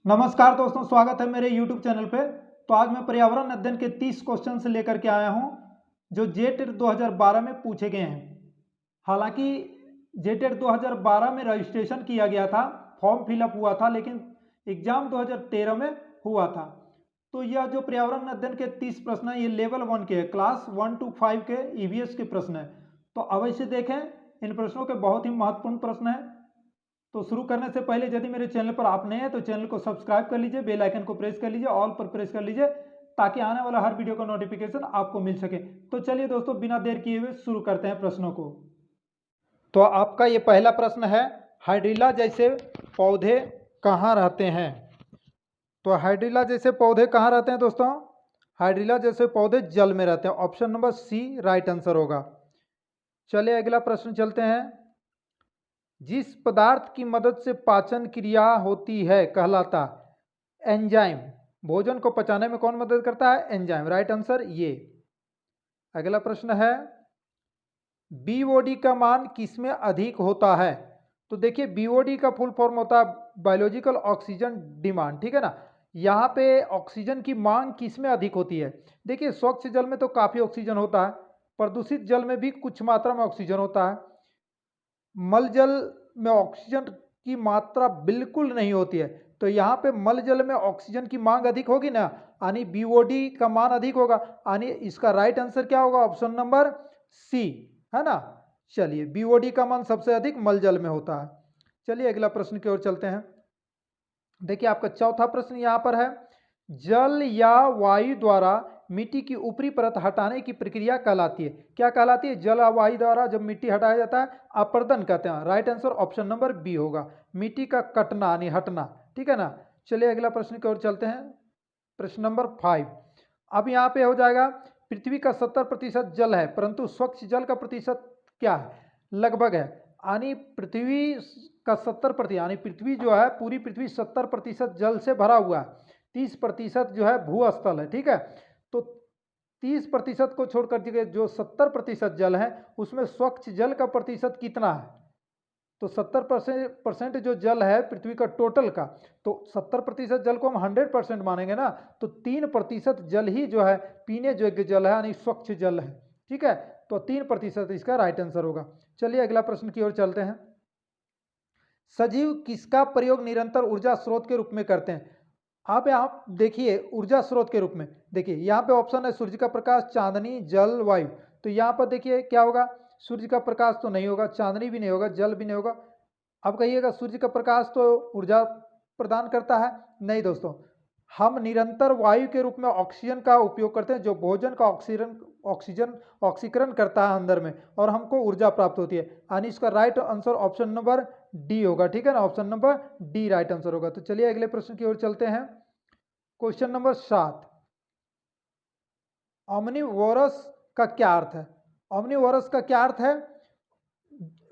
नमस्कार दोस्तों, स्वागत है मेरे YouTube चैनल पे। तो आज मैं पर्यावरण अध्ययन के 30 क्वेश्चन से लेकर के आया हूं जो जेटेट 2012 में पूछे गए हैं। हालांकि जेटेट 2012 में रजिस्ट्रेशन किया गया था, फॉर्म फिलअप हुआ था, लेकिन एग्जाम 2013 में हुआ था। तो यह जो पर्यावरण अध्ययन के 30 प्रश्न है, ये लेवल 1 के हैं, क्लास 1 to 5 के EVS के प्रश्न है। तो अवश्य देखें, इन प्रश्नों के बहुत ही महत्वपूर्ण प्रश्न है। तो शुरू करने से पहले यदि मेरे चैनल पर आप नए हैं तो चैनल को सब्सक्राइब कर लीजिए, बेल आइकन को प्रेस कर लीजिए, ऑल पर प्रेस कर लीजिए ताकि आने वाला हर वीडियो का नोटिफिकेशन आपको मिल सके। तो चलिए दोस्तों, बिना देर किए हुए शुरू करते हैं प्रश्नों को। तो आपका ये पहला प्रश्न है, हाइड्रिला जैसे पौधे कहाँ रहते हैं? तो हाइड्रिला जैसे पौधे कहाँ रहते हैं दोस्तों? हाइड्रिला जैसे पौधे जल में रहते हैं। Option number C right answer होगा। चलिए अगला प्रश्न चलते हैं। जिस पदार्थ की मदद से पाचन क्रिया होती है कहलाता एंजाइम। भोजन को पचाने में कौन मदद करता है? एंजाइम। राइट आंसर ये। अगला प्रश्न है, बीओडी का मान किसमें अधिक होता है? तो देखिए, बीओडी का फुल फॉर्म होता है बायोलॉजिकल ऑक्सीजन डिमांड, ठीक है ना। यहाँ पे ऑक्सीजन की मांग किसमें अधिक होती है? देखिए, स्वच्छ जल में तो काफी ऑक्सीजन होता है, प्रदूषित जल में भी कुछ मात्रा में ऑक्सीजन होता है, मल जल में ऑक्सीजन की मात्रा बिल्कुल नहीं होती है। तो यहाँ पे मल जल में ऑक्सीजन की मांग अधिक होगी ना, यानी बीओडी का मान अधिक होगा, यानी इसका राइट आंसर क्या होगा? ऑप्शन नंबर सी, है ना। चलिए, बीओडी का मान सबसे अधिक मल जल में होता है। चलिए अगला प्रश्न की ओर चलते हैं। देखिए, आपका चौथा प्रश्न यहाँ पर है, जल या वायु द्वारा मिट्टी की ऊपरी परत हटाने की प्रक्रिया कहलाती है? क्या कहलाती है? जल या वायु द्वारा जब मिट्टी हटाया जाता है अपरदन कहते हैं। Right answer option number B होगा, मिट्टी का कटना यानी हटना, ठीक है ना। चलिए अगला प्रश्न की ओर चलते हैं। प्रश्न नंबर 5। अब यहाँ पे हो जाएगा, पृथ्वी का 70% जल है परंतु स्वच्छ जल का प्रतिशत क्या है? लगभग है, यानी पृथ्वी का 70% यानी पृथ्वी जो है, पूरी पृथ्वी 70% जल से भरा हुआ है, 30% जो है भूस्थल है, ठीक है। तो 30% को छोड़कर के जो 70% जल है उसमें स्वच्छ जल का प्रतिशत कितना है? तो 70% जो जल है पृथ्वी का टोटल का, तो 70% जल को हम 100% मानेंगे ना, तो 3% जल ही जो है पीने योग्य जल है, यानी स्वच्छ जल है, ठीक है। तो 3% इसका राइट आंसर होगा। चलिए अगला प्रश्न की ओर चलते हैं। सजीव किसका प्रयोग निरंतर ऊर्जा स्रोत के रूप में करते हैं? आप देखिए, ऊर्जा स्रोत के रूप में देखिए, यहाँ पे ऑप्शन है सूर्य का प्रकाश, चांदनी, जल, वायु। तो यहाँ पर देखिए क्या होगा, सूर्य का प्रकाश तो नहीं होगा, चांदनी भी नहीं होगा, जल भी नहीं होगा। अब कहिएगा सूर्य का प्रकाश तो ऊर्जा प्रदान करता है? नहीं दोस्तों, हम निरंतर वायु के रूप में ऑक्सीजन का उपयोग करते हैं जो भोजन का ऑक्सीजन ऑक्सीकरण करता है अंदर में और हमको ऊर्जा प्राप्त होती है, यानी इसका right answer option number D होगा, ठीक है ना। Option number D right answer होगा। तो चलिए अगले प्रश्न की ओर चलते हैं। क्वेश्चन नंबर 7, ऑमनिवोरस का क्या अर्थ है? ऑमनिवोरस का क्या अर्थ है?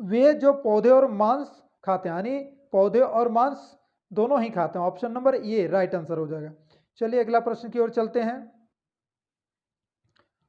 वे जो पौधे और मांस खाते हैं, यानी पौधे और मांस दोनों ही खाते हैं। Option number A right answer हो जाएगा। चलिए अगला प्रश्न की ओर चलते हैं।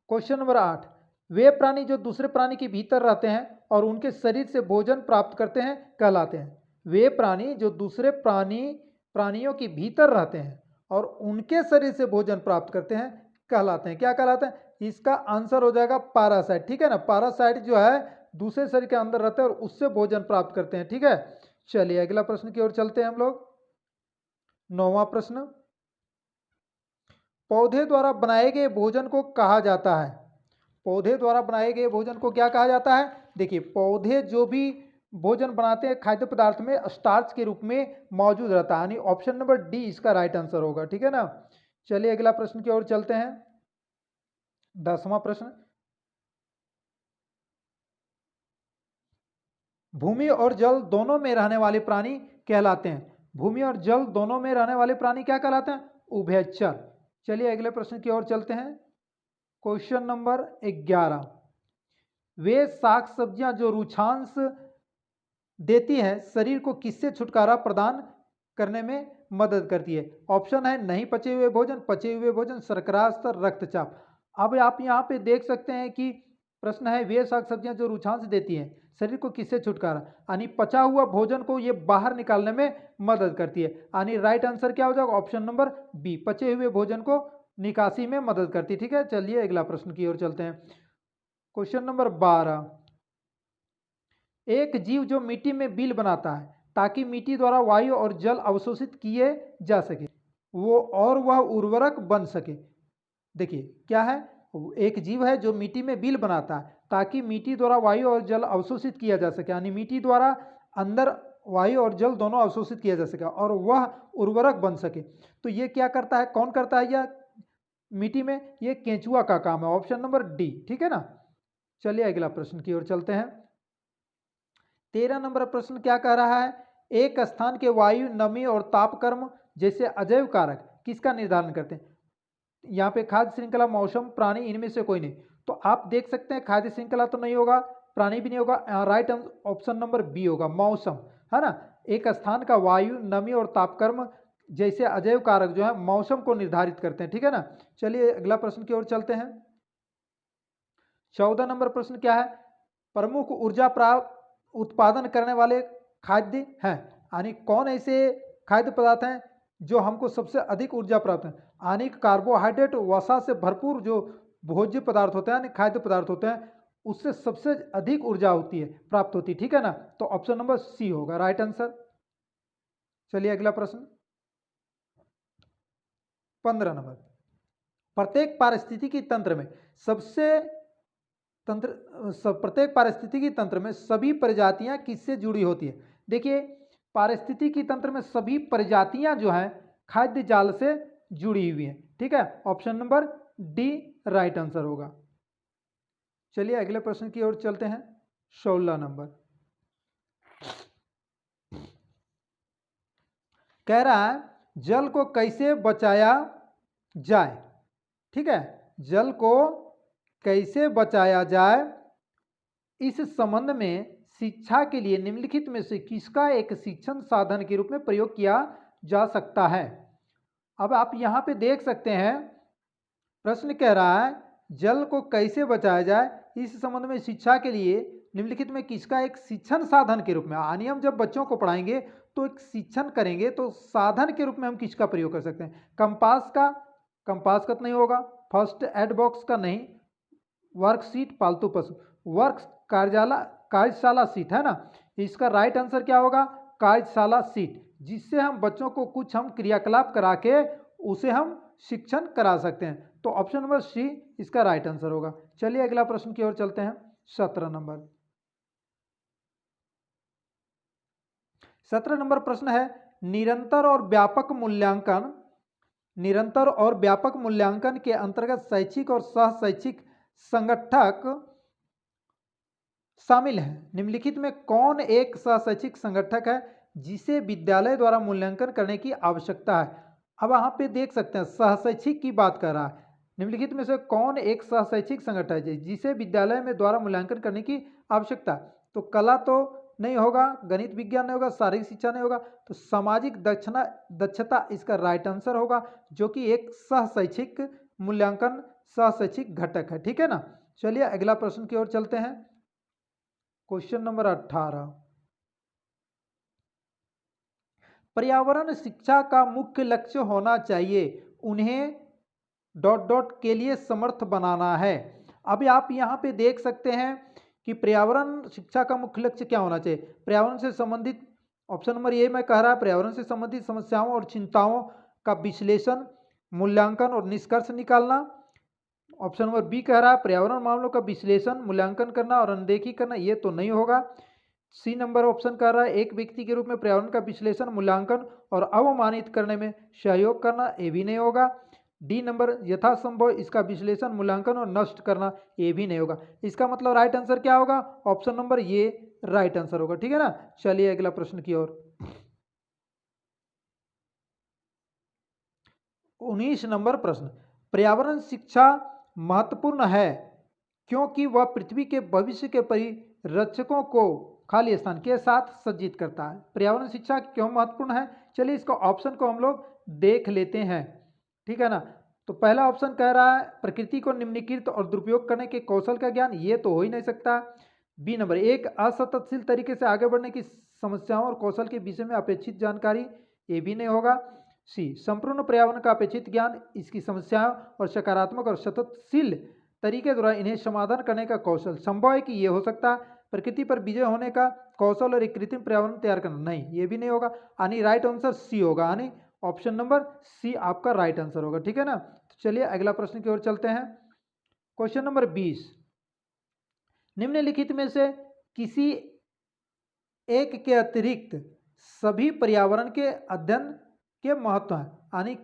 क्वेश्चन नंबर 8, वे प्राणी जो दूसरे प्राणी के भीतर रहते हैं और उनके शरीर से भोजन प्राप्त करते हैं कहलाते हैं? वे प्राणी जो दूसरे प्राणियों के भीतर रहते हैं और उनके शरीर से भोजन प्राप्त करते हैं कहलाते हैं? क्या कहलाते हैं? इसका आंसर हो जाएगा पैरासाइट, ठीक है ना। पैरासाइट जो है दूसरे शरीर के अंदर रहते हैं और उससे भोजन प्राप्त करते हैं, ठीक है। चलिए अगला प्रश्न की ओर चलते हैं हम लोग। 9वां प्रश्न, पौधे द्वारा बनाए गए भोजन को कहा जाता है? पौधे द्वारा बनाए गए भोजन को क्या कहा जाता है? देखिए, पौधे जो भी भोजन बनाते हैं खाद्य पदार्थ में स्टार्च के रूप में मौजूद रहता है, यानी ऑप्शन नंबर डी इसका राइट आंसर होगा, ठीक है ना। चलिए अगला प्रश्न की ओर चलते हैं। 10वां प्रश्न, भूमि और जल दोनों में रहने वाले प्राणी कहलाते हैं? भूमि और जल दोनों में रहने वाले प्राणी क्या कहलाते हैं? उभयचर। चलिए अगले प्रश्न की ओर चलते हैं। क्वेश्चन नंबर 11, वे साग सब्जियां जो रुचांश देती हैं शरीर को किससे छुटकारा प्रदान करने में मदद करती है? ऑप्शन है नहीं पचे हुए भोजन, पचे हुए भोजन, शर्करा स्तर, रक्तचाप। अब आप यहाँ पे देख सकते हैं कि प्रश्न है वे साग सब्जियां जो रुझान देती हैं शरीर को किससे छुटकारा, यानी पचा हुआ भोजन को ये बाहर निकालने में मदद करती है, यानी राइट आंसर क्या हो जाएगा ऑप्शन नंबर बी, पचे हुए भोजन को निकासी में मदद करती है। ठीक है, चलिए अगला प्रश्न की ओर चलते हैं। क्वेश्चन नंबर 12, एक जीव जो मिट्टी में बिल बनाता है ताकि मिट्टी द्वारा वायु और जल अवशोषित किए जा सके वह उर्वरक बन सके। देखिए क्या है, एक जीव है जो मिट्टी में बिल बनाता है ताकि मिट्टी द्वारा वायु और जल अवशोषित किया जा सके, यानी मिट्टी द्वारा अंदर वायु और जल दोनों अवशोषित किया जा सके और वह उर्वरक बन सके। तो ये क्या करता है, कौन करता है यह मिट्टी में, ये केंचुआ का काम है, ऑप्शन नंबर डी। ठीक है ना, चलिए अगला प्रश्न की ओर चलते हैं। 13 नंबर प्रश्न क्या कह रहा है, एक स्थान के वायु, नमी और तापक्रम जैसे अजैव कारक किसका निर्धारण करते हैं। यहाँ पे खाद्य श्रृंखला, मौसम, प्राणी, इनमें से कोई नहीं। तो आप देख सकते हैं खाद्य श्रृंखला तो नहीं होगा, प्राणी भी नहीं होगा, राइट ऑप्शन नंबर बी होगा, मौसम, है ना। एक स्थान का वायु, नमी और तापक्रम जैसे अजैव कारक जो है मौसम को निर्धारित करते हैं। ठीक है ना, चलिए अगला प्रश्न की ओर चलते हैं। 14 नंबर प्रश्न क्या है, प्रमुख ऊर्जा प्राप्त उत्पादन करने वाले खाद्य हैं, यानी कौन ऐसे खाद्य पदार्थ हैं जो हमको सबसे अधिक ऊर्जा प्राप्त है, यानी कार्बोहाइड्रेट, वसा से भरपूर जो भोज्य पदार्थ होते हैं यानी खाद्य पदार्थ होते हैं उससे सबसे अधिक ऊर्जा होती है, प्राप्त होती है। ठीक है ना, तो ऑप्शन नंबर सी होगा राइट आंसर। चलिए अगला प्रश्न 15 नंबर, प्रत्येक पारिस्थितिकी तंत्र में प्रत्येक पारिस्थितिकी तंत्र में सभी प्रजातियां किससे जुड़ी होती है। देखिए पारिस्थितिकी तंत्र में सभी प्रजातियां जो हैं खाद्य जाल से जुड़ी हुई हैं। ठीक है, option number D right answer होगा। चलिए अगले प्रश्न की ओर चलते हैं। 16 नंबर कह रहा है जल को कैसे बचाया जाए। ठीक है, जल को कैसे बचाया जाए, इस संबंध में शिक्षा के लिए निम्नलिखित में से किसका एक शिक्षण साधन के रूप में प्रयोग किया जा सकता है। अब आप यहाँ पे देख सकते हैं प्रश्न कह रहा है जल को कैसे बचाया जाए, इस संबंध में शिक्षा के लिए निम्नलिखित में किसका एक शिक्षण साधन के रूप में, यानी हम जब बच्चों को पढ़ाएंगे तो एक शिक्षण करेंगे तो साधन के रूप में हम किसका प्रयोग कर सकते हैं। कंपास का तो नहीं होगा, फर्स्ट एड बॉक्स का नहीं, वर्कशीट पालतू पशु, वर्क कार्यशाला सीट है ना, इसका राइट आंसर क्या होगा कार्यशाला सीट, जिससे हम बच्चों को कुछ हम क्रियाकलाप करा के उसे हम शिक्षण करा सकते हैं। तो ऑप्शन नंबर सी इसका राइट आंसर होगा। चलिए अगला प्रश्न की ओर चलते हैं। 17 नंबर प्रश्न है निरंतर और व्यापक मूल्यांकन के अंतर्गत शैक्षिक और सह शैक्षिक संगठक शामिल हैं। निम्नलिखित में कौन एक सह शैक्षिक संगठक है जिसे विद्यालय द्वारा मूल्यांकन करने की आवश्यकता है। अब यहाँ पे देख सकते हैं सह शैक्षिक की बात कर रहा है, निम्नलिखित में से कौन एक सह शैक्षिक संगठन है जिसे विद्यालय में द्वारा मूल्यांकन करने की आवश्यकता। तो कला तो नहीं होगा, गणित विज्ञान नहीं होगा, शारीरिक शिक्षा नहीं होगा, तो सामाजिक दक्षता इसका राइट आंसर होगा, जो कि एक सह शैक्षिक मूल्यांकन सह शैक्षिक घटक है। ठीक है ना, चलिए अगला प्रश्न की ओर चलते हैं। क्वेश्चन नंबर 18, पर्यावरण शिक्षा का मुख्य लक्ष्य होना चाहिए, उन्हें ... के लिए समर्थ बनाना है। अभी आप यहाँ पे देख सकते हैं कि पर्यावरण शिक्षा का मुख्य लक्ष्य क्या होना चाहिए। पर्यावरण से संबंधित ऑप्शन नंबर ए में कह रहा है पर्यावरण से संबंधित समस्याओं और चिंताओं का विश्लेषण, मूल्यांकन और निष्कर्ष निकालना। ऑप्शन नंबर बी कह रहा है पर्यावरण मामलों का विश्लेषण, मूल्यांकन करना और अनदेखी करना, ये तो नहीं होगा। सी नंबर ऑप्शन कह रहा है एक व्यक्ति के रूप में पर्यावरण का विश्लेषण, मूल्यांकन और अवमानित करने में सहयोग करना, ये भी नहीं होगा। डी नंबर यथासंभव इसका विश्लेषण, मूल्यांकन और नष्ट करना, ये भी नहीं होगा। इसका मतलब राइट आंसर क्या होगा, ऑप्शन नंबर ये राइट आंसर होगा। ठीक है ना, चलिए अगला प्रश्न की ओर। 19 नंबर प्रश्न, पर्यावरण शिक्षा महत्वपूर्ण है क्योंकि वह पृथ्वी के भविष्य के परिरक्षकों को खाली स्थान के साथ सज्जित करता है। पर्यावरण शिक्षा क्यों महत्वपूर्ण है, चलिए इसका ऑप्शन को हम लोग देख लेते हैं। ठीक है ना, तो पहला ऑप्शन कह रहा है प्रकृति को निम्नलिखित और दुरुपयोग करने के कौशल का ज्ञान, ये तो हो ही नहीं सकता। बी नंबर, एक असततशील तरीके से आगे बढ़ने की समस्याओं और कौशल के विषय में अपेक्षित जानकारी, ये भी नहीं होगा। सी, संपूर्ण पर्यावरण का अपेक्षित ज्ञान, इसकी समस्याओं और सकारात्मक और सततशील तरीके द्वारा इन्हें समाधान करने का कौशल। संभव है कि ये हो सकता है प्रकृति पर विजय होने का कौशल और एक कृत्रिम पर्यावरण तैयार करना, नहीं ये भी नहीं होगा। यानी राइट आंसर सी होगा, यानी ऑप्शन नंबर सी आपका राइट आंसर होगा, ठीक है ना। तो चलिए अगला प्रश्न की ओर चलते हैं। क्वेश्चन नंबर 20, निम्नलिखित में से किसी एक के अतिरिक्त सभी पर्यावरण के अध्ययन के महत्व है, यानी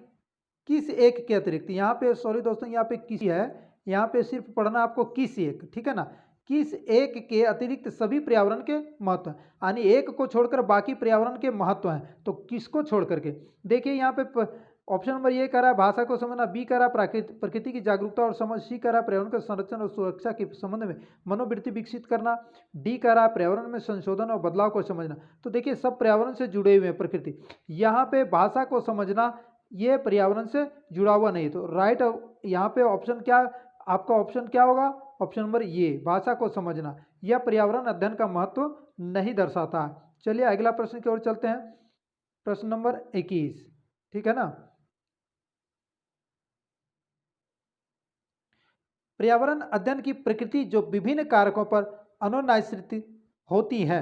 किस एक के अतिरिक्त, यहाँ पे सॉरी दोस्तों, यहाँ पे किसी है, यहाँ पे सिर्फ पढ़ना आपको किस एक, ठीक है ना, किस एक के अतिरिक्त सभी पर्यावरण के महत्व है, यानी एक को छोड़कर बाकी पर्यावरण के महत्व हैं, तो किसको छोड़ करके। देखिए यहाँ पे ऑप्शन नंबर ए कह रहा है भाषा को समझना, बी कह रहा है प्रकृति की जागरूकता और समझ, सी कह रहा है पर्यावरण के संरक्षण और सुरक्षा के संबंध में मनोवृत्ति विकसित करना, डी कह रहा है पर्यावरण में संशोधन और बदलाव को समझना। तो देखिए सब पर्यावरण से जुड़े हुए हैं प्रकृति, यहाँ पे भाषा को समझना ये पर्यावरण से जुड़ा हुआ नहीं, तो राइट यहाँ पे ऑप्शन क्या आपका, ऑप्शन क्या होगा, ऑप्शन नंबर ये, भाषा को समझना यह पर्यावरण अध्ययन का महत्व नहीं दर्शाता है। चलिए अगला प्रश्न की ओर चलते हैं, प्रश्न नंबर 21, ठीक है ना। पर्यावरण अध्ययन की प्रकृति जो विभिन्न कारकों पर अनुनाश्रित होती है,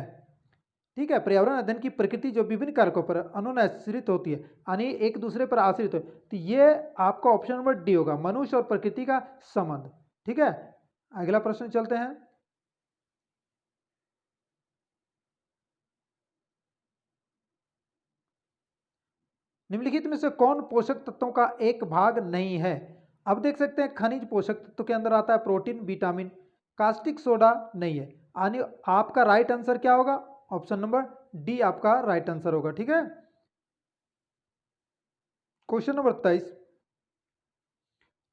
ठीक है, पर्यावरण अध्ययन की प्रकृति जो विभिन्न कारकों पर अनुनाश्रित होती है, यानी एक दूसरे पर आश्रित हो, तो ये आपका ऑप्शन नंबर डी होगा, मनुष्य और प्रकृति का संबंध, ठीक है। अगला प्रश्न चलते हैं। निम्नलिखित में से कौन पोषक तत्वों का एक भाग नहीं है। अब देख सकते हैं खनिज पोषक तत्व के अंदर आता है प्रोटीन, विटामिन, कास्टिक सोडा नहीं है, यानी आपका राइट आंसर क्या होगा, ऑप्शन नंबर डी आपका राइट आंसर होगा, ठीक है। क्वेश्चन नंबर 23,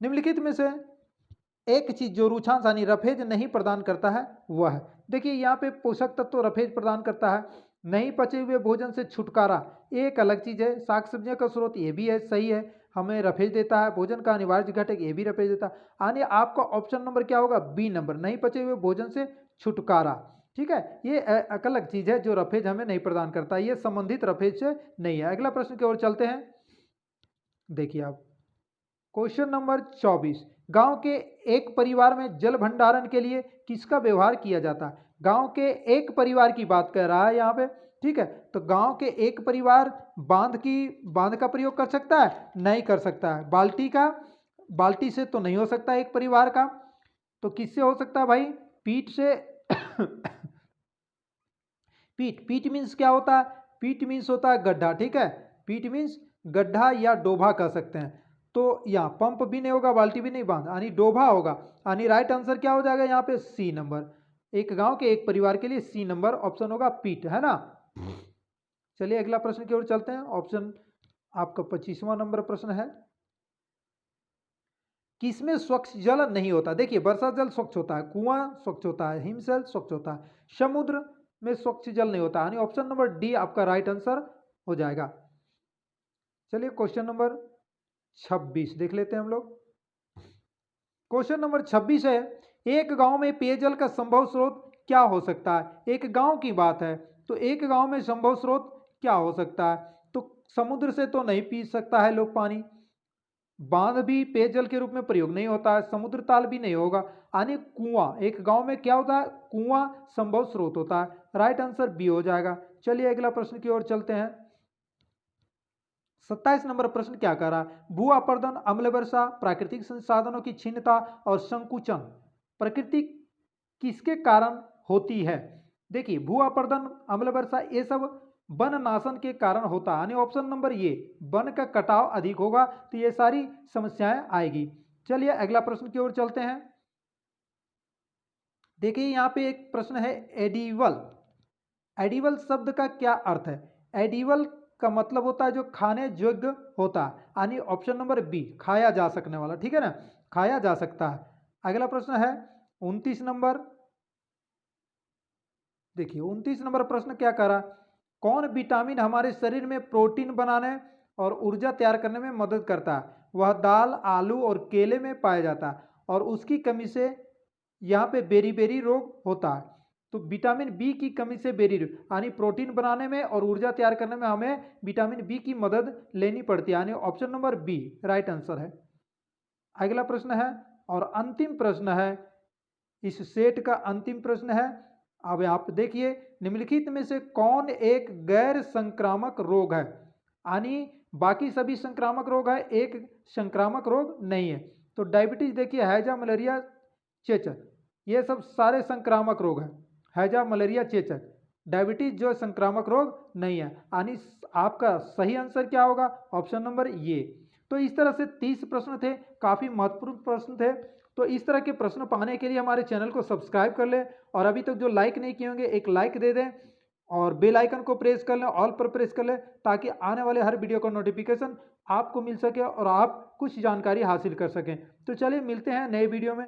निम्नलिखित में से एक चीज जो रुचांश यानी रफेज नहीं प्रदान करता है वह है। देखिए यहाँ पे पोषक तत्व रफेज प्रदान करता है, नहीं पचे हुए भोजन से छुटकारा एक अलग चीज है, साग सब्जियों का स्रोत ये भी है, सही है, हमें रफेज देता है, भोजन का अनिवार्य घटक ये भी रफेज देता है, यानी आपका ऑप्शन नंबर क्या होगा, बी नंबर, नहीं पचे हुए भोजन से छुटकारा, ठीक है। ये एक अलग चीज है जो रफेज हमें नहीं प्रदान करता, ये संबंधित रफेज से नहीं है। अगला प्रश्न की ओर चलते हैं। देखिए आप क्वेश्चन नंबर 24, गांव के एक परिवार में जल भंडारण के लिए किसका व्यवहार किया जाता है। गांव के एक परिवार की बात कर रहा है यहाँ पे, ठीक है, तो गांव के एक परिवार बांध का प्रयोग कर सकता है, नहीं कर सकता है। बाल्टी से तो नहीं हो सकता एक परिवार का, तो किससे हो सकता है भाई, पीठ से पीठ मीन्स क्या होता है, पीठ मीन्स होता है गड्ढा, ठीक है, पीठ मीन्स गड्ढा या डोभा कह सकते हैं। तो यहाँ पंप भी नहीं होगा, बाल्टी भी नहीं, बांध यानी डोभा होगा, यानी राइट आंसर क्या हो जाएगा यहाँ पे, सी नंबर, एक गांव के एक परिवार के लिए सी नंबर ऑप्शन होगा, पीठ, है ना। चलिए अगला प्रश्न की ओर चलते हैं, ऑप्शन आपका 25वां नंबर प्रश्न है, किसमें स्वच्छ जल नहीं होता। देखिए वर्षा जल स्वच्छ होता है, कुआं स्वच्छ होता है, हिमशैल स्वच्छ होता है, समुद्र में स्वच्छ जल नहीं होता, यानी ऑप्शन नंबर डी आपका राइट आंसर हो जाएगा। चलिए क्वेश्चन नंबर 26 देख लेते हैं हम लोग। क्वेश्चन नंबर 26 है, एक गांव में पेयजल का संभव स्रोत क्या हो सकता है। एक गांव की बात है, तो एक गांव में संभव स्रोत क्या हो सकता है, तो समुद्र से तो नहीं पी सकता है लोग पानी, बांध भी पेयजल के रूप में प्रयोग नहीं होता है, समुद्र ताल भी नहीं होगा, यानी कुआं, एक गांव में क्या होता है, कुआं संभव स्रोत होता है, राइट आंसर बी हो जाएगा। चलिए अगला प्रश्न की ओर चलते हैं। 27 नंबर प्रश्न क्या कर रहा है, भू अपर्दन, अम्ल वर्षा, प्राकृतिक संसाधनों की क्षीणता और संकुचन प्रकृति किसके कारण होती है। देखिए भू अपर्दन, अम्ल वर्षा ये सब वन नाशन के कारण होता है, यानी ऑप्शन नंबर ये, वन का कटाव अधिक होगा तो ये सारी समस्याएं आएगी। चलिए अगला प्रश्न की ओर चलते हैं। देखिए यहाँ पे एक प्रश्न है, एडिबल, एडिबल शब्द का क्या अर्थ है। एडिबल का मतलब होता है जो खाने योग्य होता है, यानी ऑप्शन नंबर बी, खाया जा सकने वाला, ठीक है ना, खाया जा सकता है। अगला प्रश्न है 29 नंबर, देखिए 29 नंबर प्रश्न क्या कह रहा, कौन विटामिन हमारे शरीर में प्रोटीन बनाने और ऊर्जा तैयार करने में मदद करता है। वह दाल, आलू और केले में पाया जाता है और उसकी कमी से यहाँ पे बेरी-बेरी रोग होता है। तो विटामिन बी की कमी से बेरी यानी प्रोटीन बनाने में और ऊर्जा तैयार करने में हमें विटामिन बी की मदद लेनी पड़ती है, यानी option number B right answer है। अगला प्रश्न है और अंतिम प्रश्न है, इस सेट का अंतिम प्रश्न है। अब आप देखिए, निम्नलिखित में से कौन एक गैर संक्रामक रोग है, यानी बाकी सभी संक्रामक रोग है, एक संक्रामक रोग नहीं है। तो डायबिटीज देखिए, हैजा, मलेरिया, चेचक, ये सब सारे संक्रामक रोग हैं। हैजा, मलेरिया, चेचक, डायबिटीज जो संक्रामक रोग नहीं है, यानी आपका सही आंसर क्या होगा, ऑप्शन नंबर ये। तो इस तरह से 30 प्रश्न थे, काफ़ी महत्वपूर्ण प्रश्न थे। तो इस तरह के प्रश्न पाने के लिए हमारे चैनल को सब्सक्राइब कर लें और अभी तक जो लाइक नहीं किए होंगे एक लाइक दे दें और बेल आइकन को प्रेस कर लें, ऑल पर प्रेस कर लें, ताकि आने वाले हर वीडियो का नोटिफिकेशन आपको मिल सके और आप कुछ जानकारी हासिल कर सकें। तो चलिए मिलते हैं नए वीडियो में।